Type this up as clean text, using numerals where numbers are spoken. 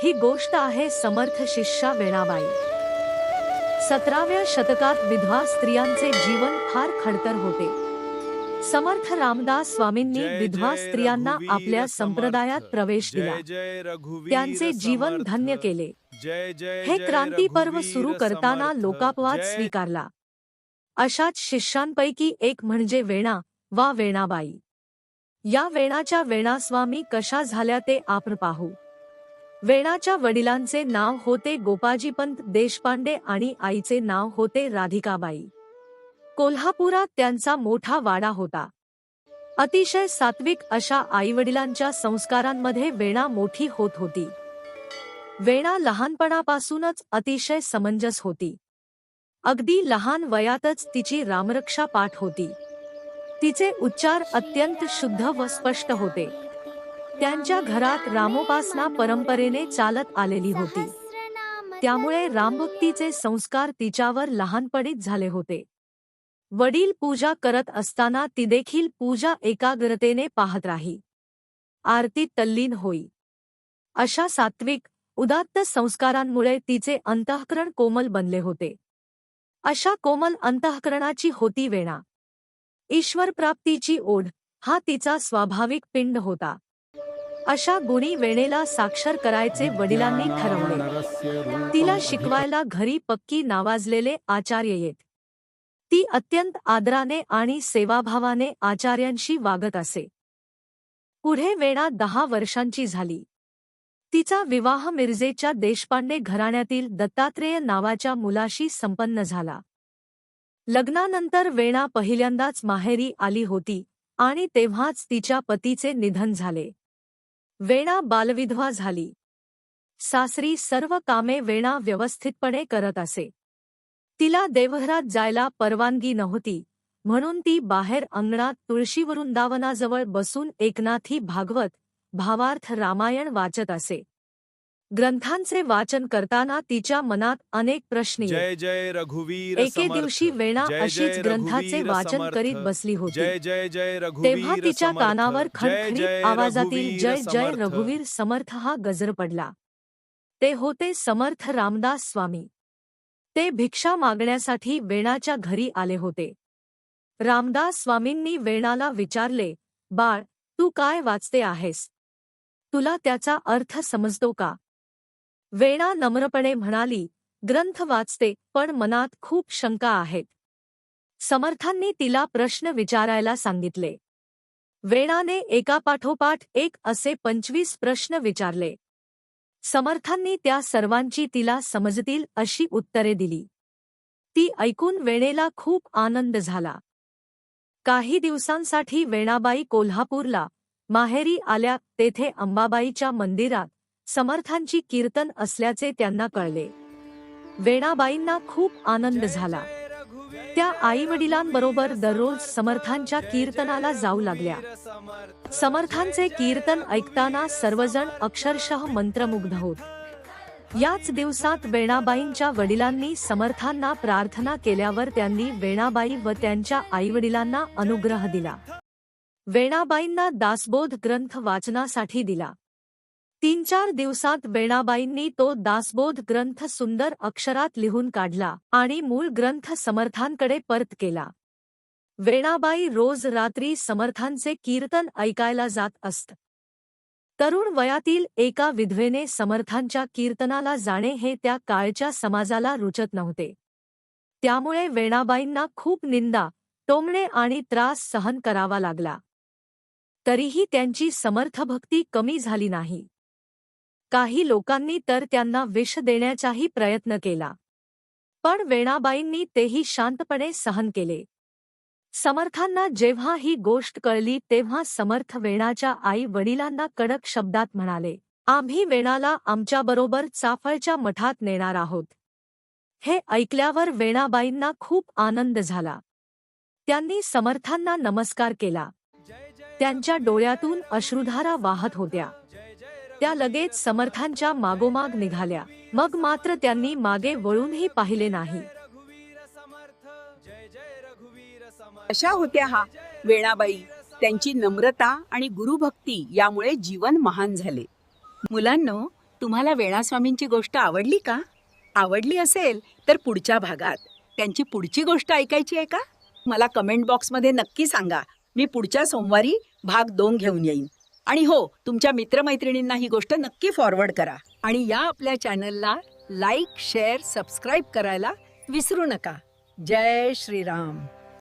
ही गोष्ट आहे समर्थ शिष्या वेणाबाई। 17व्या शतकात विधवा स्त्रियांचे जीवन फार खडतर होते। समर्थ रामदास स्वामींनी विधवा स्त्रियांना आपल्या संप्रदायात प्रवेश दिला, त्यांचे जीवन धन्य केले। हे क्रांती पर्व सुरू करताना लोकापवाद स्वीकारला। अशाच शिष्यांपैकी एक म्हणजे वेणा वा वेणाबाई। या वेणाच्या वेणास्वामी कशा झाल्या ते आपण पाहू। वेणाच्या वडिलांचे नाव होते गोपाजीपंत देशपांडे आणि आईचे नाव होते राधिकाबाई। कोल्हापुरात त्यांचा मोठा वाडा होता। अतिशय सात्विक अशा आईवडिलांच्या संस्कारांमध्ये वेणा मोठी होत होती। वेणा लहानपणापासूनच अतिशय समंजस होती। अगदी लहान वयातच तिची रामरक्षा पाठ होती। तिचे उच्चार अत्यंत शुद्ध व स्पष्ट होते। त्यांच्या घरात रामोपासना परंपरेने चालत आलेली होती, त्यामुळे रामभक्तीचे संस्कार तिच्यावर लहानपणीच झाले होते। वडील पूजा करत असताना ती देखील पूजा एकाग्रतेने पाहत राही, आरतीत तल्लीन होई। अशा सात्विक उदात्त संस्कारांमुळे तिचे अंतःकरण कोमल बनले होते। अशा कोमल अंतःकरणाची होती वेणा। ईश्वरप्राप्तीची ओढ हा तिचा स्वाभाविक पिंड होता। अशा गुणी वेणेला साक्षर करायचे वडिलांनी ठरवले। तिला शिकवायला घरी पक्की नावाजलेले आचार्य येत। ती अत्यंत आदराने आणि सेवाभावाने आचार्यांशी वागत असे। पुढे वेणा 10 वर्षांची झाली। तिचा विवाह मिरजेच्या देशपांडे घराण्यातील दत्तात्रेय नावाच्या मुलाशी संपन्न झाला। लग्नानंतर वेणा पहिल्यांदाच माहेरी आली होती आणि तेव्हाच तिच्या पतीचे निधन झाले। वेणा बालविधवा झाली। सासरी सर्व कामे वेणा व्यवस्थितपणे करत असे। तिला देवघरात जायला परवानगी नव्हती, म्हणून ती बाहेर अंगणात तुळशीवृंदावनाजवळ बसून एकनाथी भागवत भावार्थ रामायण वाचत असे। ग्रंथांचे वाचन करताना तिच्या मनात अनेक प्रश्न येत। एके दिवशी वेणा अशीच ग्रंथाचे वाचन करीत बसली होती। तेव्हा तिच्या कानावर खणखणीत आवाजातील जय जय रघुवीर समर्थ हा गजर पडला। ते होते समर्थ रामदास स्वामी। ते भिक्षा मागण्यासाठी वेणाच्या घरी आले होते। रामदास स्वामींनी वेणाला विचारले, बाळ, तू काय वाचते आहेस? तुला त्याचा अर्थ समजतो का? वेणा नम्रपणे म्हणाली, ग्रंथ वाचते, पण मनात खूप शंका आहेत। समर्थांनी तिला प्रश्न विचारायला सांगितले। वेणाने एकापाठोपाठ एक असे 25 प्रश्न विचारले। समर्थांनी त्या सर्वांची तिला समजतील अशी उत्तरे दिली। ती ऐकून वेणेला खूप आनंद झाला। काही दिवसांसाठी वेणाबाई कोल्हापूरला माहेरी आल्या। तेथे अंबाबाईच्या मंदिरात समर्थांची कीर्तन असल्याचे त्यांना कळले। वेणाबाईंना खूप आनंद झाला। त्या आईवडिलांबरोबर दररोज समर्थांच्या कीर्तनाला जाऊ लागल्या। समर्थांचे कीर्तन ऐकताना सर्वजण अक्षरशः मंत्रमुग्ध होत। याच दिवसात वेणाबाईंच्या वडिलांनी समर्थांना प्रार्थना केल्यावर त्यांनी वेणाबाई व त्यांच्या आईवडिलांना अनुग्रह दिला। वेणाबाईंना दासबोध ग्रंथ वाचनासाठी दिला। 3-4 दिवसात वेणाबाईंनी तो दासबोध ग्रंथ सुंदर अक्षरात लिहून काढला आणि मूळ ग्रंथ समर्थांकडे परत केला। वेणाबाई रोज रात्री समर्थांचे कीर्तन ऐकायला जात असत। तरुण वयातील एका विधवेने समर्थांच्या कीर्तनाला जाणे हे त्या काळच्या समाजाला रुचत नव्हते। त्यामुळे वेणाबाईंना खूप निंदा, टोमणे आणि त्रास सहन करावा लागला। तरीही त्यांची समर्थभक्ती कमी झाली नाही। काही लोकांनी तर त्यांना विष देण्याचाही प्रयत्न केला, पण वेणाबाईंनी तेही शांतपणे सहन केले। समर्थांना जेव्हा ही गोष्ट कळली तेव्हा समर्थ वेणाच्या आई वडिलांना कडक शब्दात म्हणाले, आम्ही वेणाला आमच्याबरोबर चाफळच्या मठात नेणार आहोत। हे ऐकल्यावर वेणाबाईंना खूप आनंद झाला। त्यांनी समर्थांना नमस्कार केला। त्यांच्या डोळ्यातून अश्रुधारा वाहत होत्या। त्या लगेच समर्थांच्या मागोमाग निघाल्या। मग मात्र त्यांनी मागे वळूनही पाहिले नाही। अशा होत्या हा वेणाबाई। त्यांची नम्रता आणि गुरुभक्ती यामुळे जीवन महान झाले। मुलांनो, तुम्हाला वेणास्वामींची गोष्ट आवडली का? आवडली असेल तर पुढच्या भागात त्यांची पुढची गोष्ट ऐकायची आहे का? मला कमेंट बॉक्समध्ये नक्की सांगा. मी पुढच्या सोमवारी भाग 2 घेऊन येईन. आणि हो, तुमच्या मित्रमैत्रिणींना ही गोष्ट नक्की फॉरवर्ड करा. आणि या आपल्या चॅनलला लाईक, शेअर, सबस्क्राईब करायला विसरू नका. जय श्रीराम.